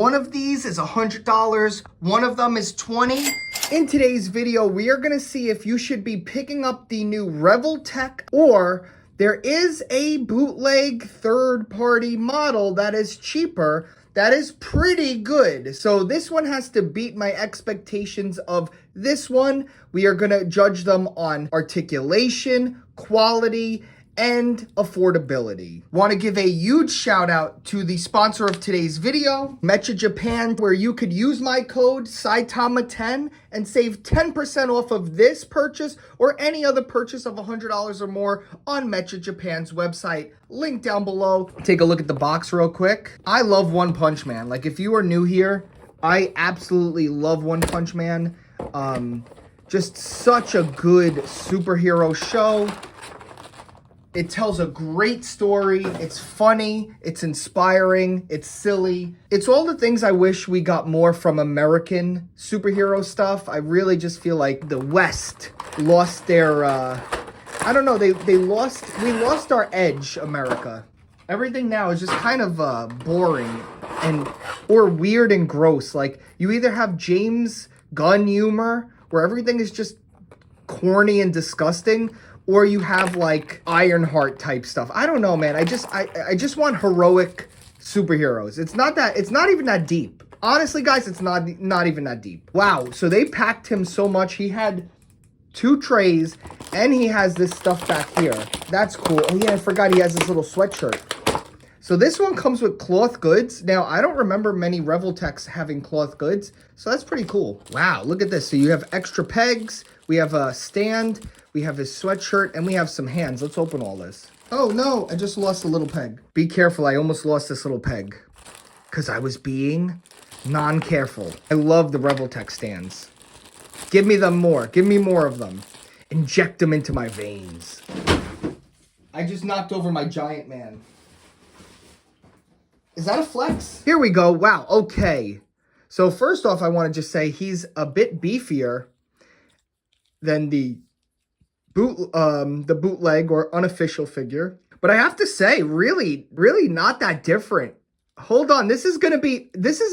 One of these is $100, one of them is $20. In today's video, we are gonna see if you should be picking up the new Revoltech, or there is a bootleg third-party model that is cheaper, that is pretty good. So this one has to beat my expectations of this one. We are gonna judge them on articulation, quality, and affordability. Want to give a huge shout out to the sponsor of today's video, Mecha Japan, where you could use my code Saitama10 and save 10% off of this purchase or any other purchase of $100 or more on Mecha Japan's website. Link down below. Take a look at the box real quick. I love One Punch Man. Like, if you are new here, I absolutely love One Punch Man. Just such a good superhero show. It tells a great story. It's funny. It's inspiring. It's silly. It's all the things I wish we got more from American superhero stuff. I really just feel like the West lost their, I don't know, we lost our edge, America. Everything now is just kind of boring or weird and gross. Like, you either have James Gunn humor, where everything is just corny and disgusting, or you have like Ironheart type stuff. I don't know, man. I just want heroic superheroes. It's not even that deep. Honestly, guys, it's not even that deep. Wow, so they packed him so much. He had 2 trays, and he has this stuff back here. That's cool. Oh yeah, I forgot he has this little sweatshirt. So this one comes with cloth goods. Now, I don't remember many Revoltechs having cloth goods, so that's pretty cool. Wow, look at this. So you have extra pegs. We have a stand. We have his sweatshirt, and we have some hands. Let's open all this. Oh no, I just lost a little peg. Be careful, I almost lost this little peg because I was being non-careful. I love the Revoltech stands. Give me them more. Give me more of them. Inject them into my veins. I just knocked over my giant man. Is that a flex? Here we go. Wow, okay. So first off, I want to just say he's a bit beefier than the bootleg or unofficial figure. But I have to say, really not that different. Hold on, this is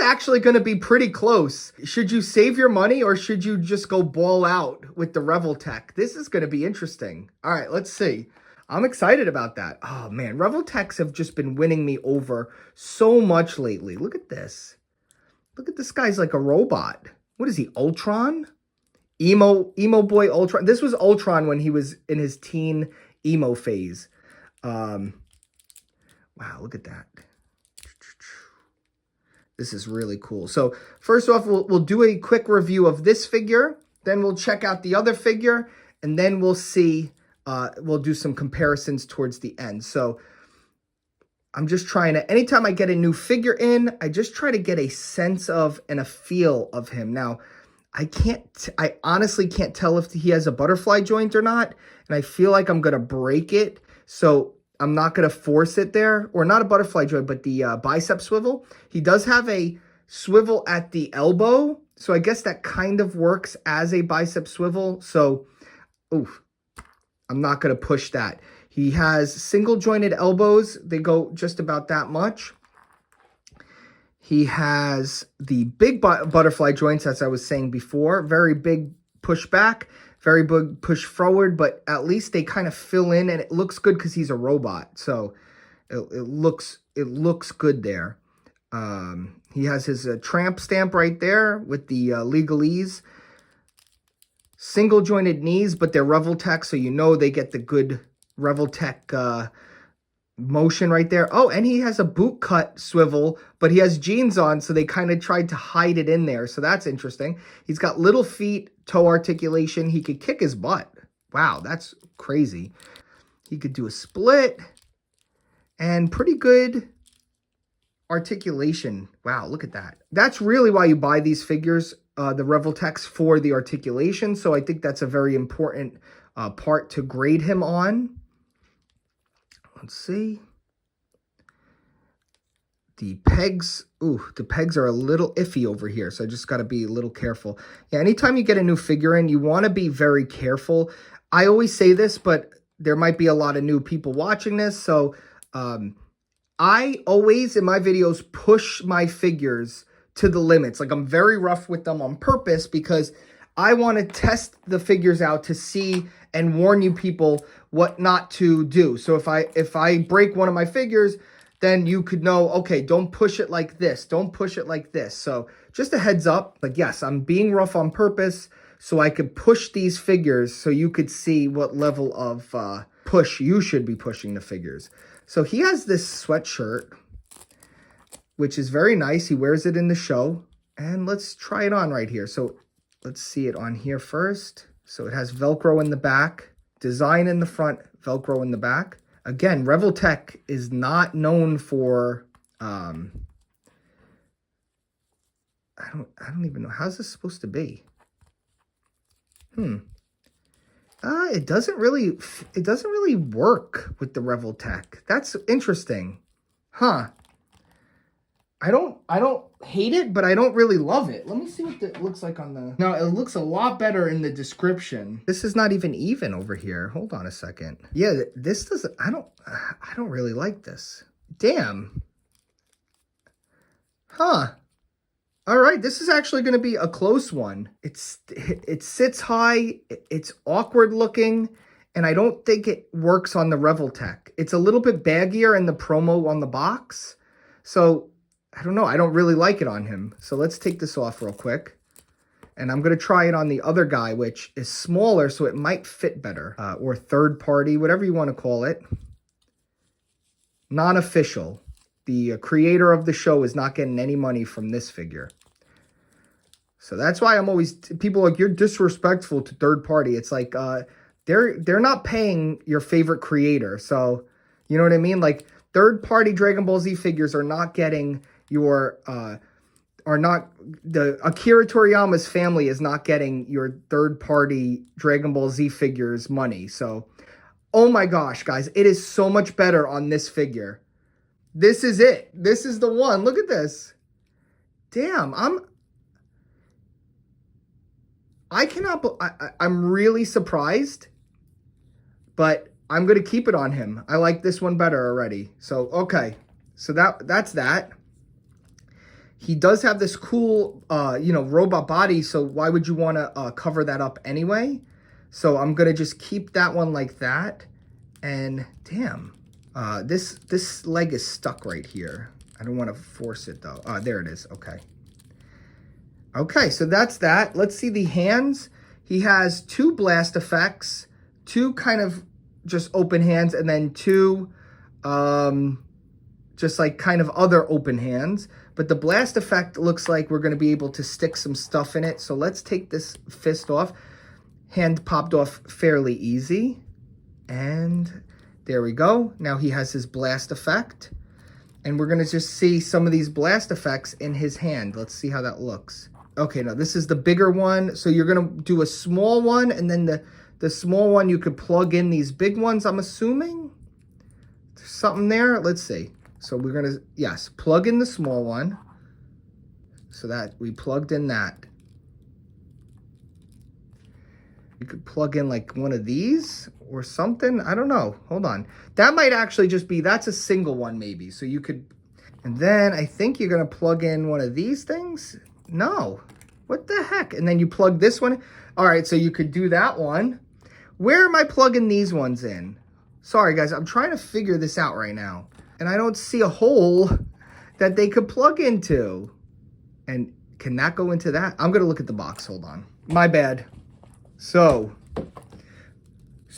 actually gonna be pretty close. Should you save your money or should you just go ball out with the Revoltech? This is gonna be interesting. All right, let's see. I'm excited about that. Oh man, Revoltechs have just been winning me over so much lately. Look at this. Look at this guy's like a robot. What is he, Ultron? Emo boy Ultron. This was Ultron when he was in his teen emo phase. Wow, look at that. This is really cool. So first off, we'll do a quick review of this figure. Then we'll check out the other figure. And then we'll see, we'll do some comparisons towards the end. So I'm just trying to, anytime I get a new figure in, I just try to get a sense of and a feel of him. Now, I honestly can't tell if he has a butterfly joint or not. And I feel like I'm going to break it. So I'm not going to force it there. Or not a butterfly joint, but the bicep swivel. He does have a swivel at the elbow. So I guess that kind of works as a bicep swivel. So, oof, I'm not going to push that. He has single jointed elbows. They go just about that much. He has the big butterfly joints, as I was saying before. Very big push back, very big push forward, but at least they kind of fill in, and it looks good because he's a robot. So it looks good there. He has his tramp stamp right there with the legalese. Single jointed knees, but they're Revoltech, so you know they get the good Revoltech motion right there. Oh, and he has a boot cut swivel, but he has jeans on, so they kind of tried to hide it in there. So that's interesting. He's got little feet, toe articulation. He could kick his butt. Wow, that's crazy. He could do a split and pretty good articulation. Wow, look at that. That's really why you buy these figures, the Revoltechs, for the articulation. So I think that's a very important part to grade him on. Let's see. The pegs, the pegs are a little iffy over here, so I just got to be a little careful. Yeah, anytime you get a new figure in, you want to be very careful. I always say this, but there might be a lot of new people watching this, so I always, in my videos, push my figures to the limits. Like, I'm very rough with them on purpose because I want to test the figures out to see and warn you people what not to do. So if I break one of my figures, then you could know, okay, don't push it like this. Don't push it like this. So just a heads up. Like, yes, I'm being rough on purpose so I could push these figures so you could see what level of push you should be pushing the figures. So he has this sweatshirt, which is very nice. He wears it in the show. And let's try it on right here. So let's see it on here first. So it has Velcro in the back, design in the front, Velcro in the back. Again, Revoltech is not known for, I don't even know. How's this supposed to be? It doesn't really work with the Revoltech. That's interesting. Huh. I don't hate it, but I don't really love it. Let me see what it looks like on the... No, it looks a lot better in the description. This is not even over here. Hold on a second. Yeah, this doesn't... I don't really like this. Damn. Huh. All right, this is actually going to be a close one. It sits high, it's awkward looking, and I don't think it works on the Revoltech. It's a little bit baggier in the promo on the box. So, I don't know. I don't really like it on him. So let's take this off real quick. And I'm going to try it on the other guy, which is smaller, so it might fit better. Or third party, whatever you want to call it. Non-official. The creator of the show is not getting any money from this figure. So that's why I'm always... People are like, you're disrespectful to third party. It's like, they're not paying your favorite creator. So, you know what I mean? Like, third party Dragon Ball Z figures are not getting your... Akira Toriyama's family is not getting your third party Dragon Ball Z figures money. So, oh my gosh, guys. It is so much better on this figure. This is it. This is the one. Look at this. Damn, I'm really surprised, but I'm going to keep it on him. I like this one better already. So, okay. So that's that. He does have this cool, robot body. So why would you want to cover that up anyway? So I'm going to just keep that one like that. And damn. This leg is stuck right here. I don't want to force it though. There it is. Okay. Okay, so that's that. Let's see the hands. He has 2 blast effects, 2 kind of just open hands, and then 2 just like kind of other open hands. But the blast effect looks like we're going to be able to stick some stuff in it. So let's take this fist off. Hand popped off fairly easy. And... there we go. Now he has his blast effect. And we're going to just see some of these blast effects in his hand. Let's see how that looks. Okay, now this is the bigger one. So you're going to do a small one. And then the small one, you could plug in these big ones, I'm assuming. There's something there. Let's see. So we're going to, yes, plug in the small one. So that we plugged in that. You could plug in like one of these or something. I don't know. Hold on. That might actually just be, that's a single one maybe. So you could, and then I think you're going to plug in one of these things. No. What the heck? And then you plug this one. All right. So you could do that one. Where am I plugging these ones in? Sorry guys. I'm trying to figure this out right now. And I don't see a hole that they could plug into. And can that go into that? I'm going to look at the box. Hold on. My bad. So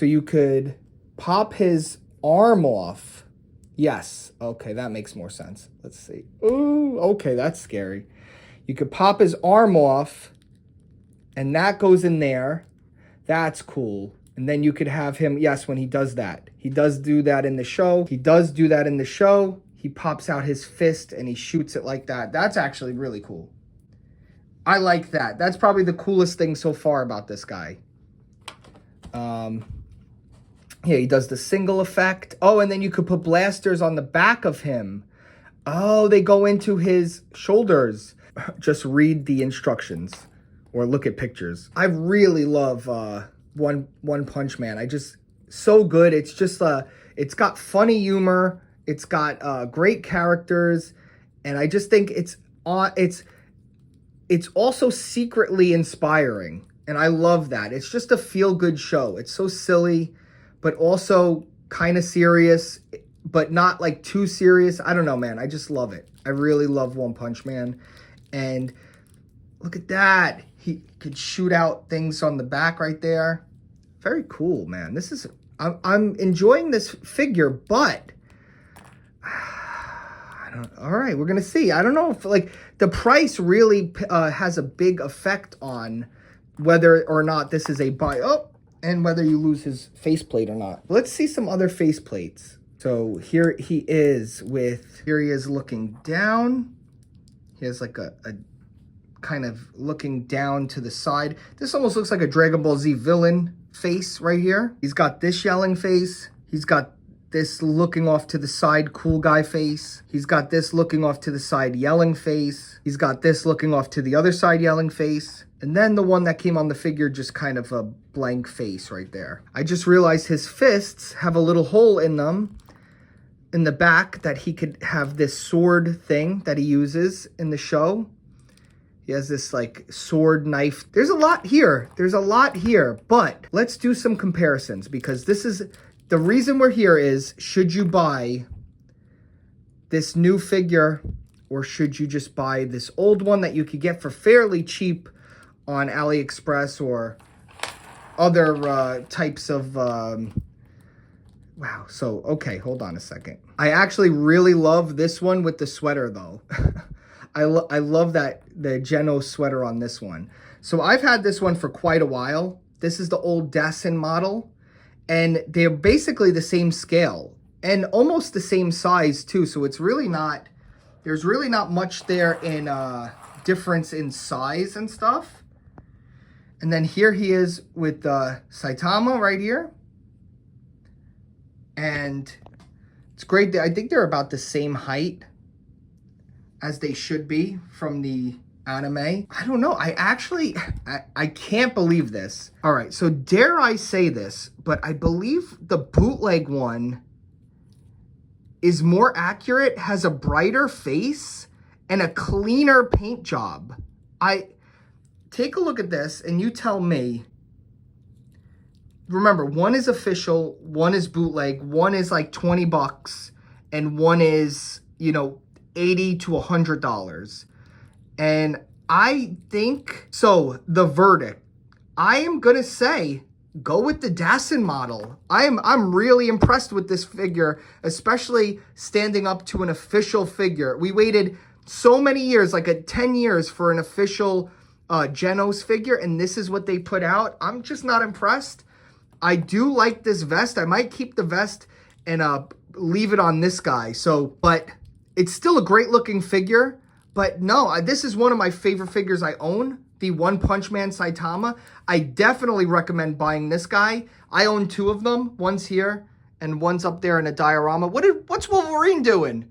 you could pop his arm off. Yes. Okay, that makes more sense. Let's see. Ooh, okay, that's scary. You could pop his arm off, and that goes in there. That's cool. And then you could have him, yes, when he does that. He does do that in the show. He pops out his fist, and he shoots it like that. That's actually really cool. I like that. That's probably the coolest thing so far about this guy. Yeah, he does the single effect. Oh, and then you could put blasters on the back of him. Oh, they go into his shoulders. Just read the instructions or look at pictures. I really love One Punch Man. So good. It's just it's got funny humor. It's got great characters, and I just think it's it's also secretly inspiring. And I love that. It's just a feel-good show. It's so silly, but also kind of serious, but not like too serious. I don't know, man. I just love it. I really love One Punch Man. And look at that. He could shoot out things on the back right there. Very cool, man. This is, I'm enjoying this figure, but all right, we're going to see. I don't know if like the price really has a big effect on whether or not this is a buy. Oh, and whether you lose his faceplate or not. Let's see some other faceplates. So here he is here he is looking down. He has like a kind of looking down to the side. This almost looks like a Dragon Ball Z villain face right here. He's got this yelling face. He's got this looking off to the side cool guy face. He's got this looking off to the side yelling face. He's got this looking off to the other side yelling face. And then the one that came on the figure, just kind of a blank face right there. I just realized his fists have a little hole in them in the back that he could have this sword thing that he uses in the show. He has this like sword knife. There's a lot here. There's a lot here, but let's do some comparisons because this is the reason we're here is, should you buy this new figure or should you just buy this old one that you could get for fairly cheap on AliExpress or other types of, wow. So, okay, hold on a second. I actually really love this one with the sweater though. I love that, the Genos sweater on this one. So I've had this one for quite a while. This is the old Dasin model. And they're basically the same scale and almost the same size too. So it's really not, there's really not much there in difference in size and stuff. And then here he is with Saitama right here. And it's great. I think they're about the same height as they should be from the anime. I don't know. I can't believe this. All right, so dare I say this, but I believe the bootleg one is more accurate, has a brighter face, and a cleaner paint job. Take a look at this and you tell me. Remember, one is official, one is bootleg, one is like 20 bucks, and one is, you know, $80 to $100. And I think, so the verdict, I am going to say, go with the Dasin model. I'm really impressed with this figure, especially standing up to an official figure. We waited so many years, like 10 years for an official Genos figure, and this is what they put out. I'm just not impressed. I do like this vest. I might keep the vest and leave it on this guy. So, but it's still a great looking figure. But no, this is one of my favorite figures I own, the One Punch Man Saitama. I definitely recommend buying this guy. I own two of them. One's here and one's up there in a diorama. What's Wolverine doing?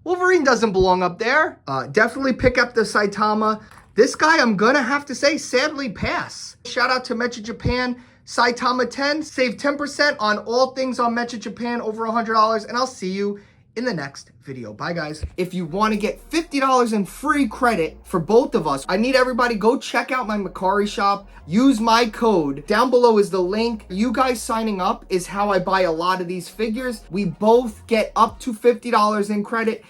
Wolverine doesn't belong up there. Definitely pick up the Saitama. This guy, I'm gonna have to say, sadly pass. Shout out to Mecha Japan. Saitama 10, save 10% on all things on Mecha Japan over $100, and I'll see you in the next video. Bye, guys. If you want to get $50 in free credit for both of us, I need everybody go check out my Macari shop. Use my code. Down below is the link. You guys signing up is how I buy a lot of these figures. We both get up to $50 in credit.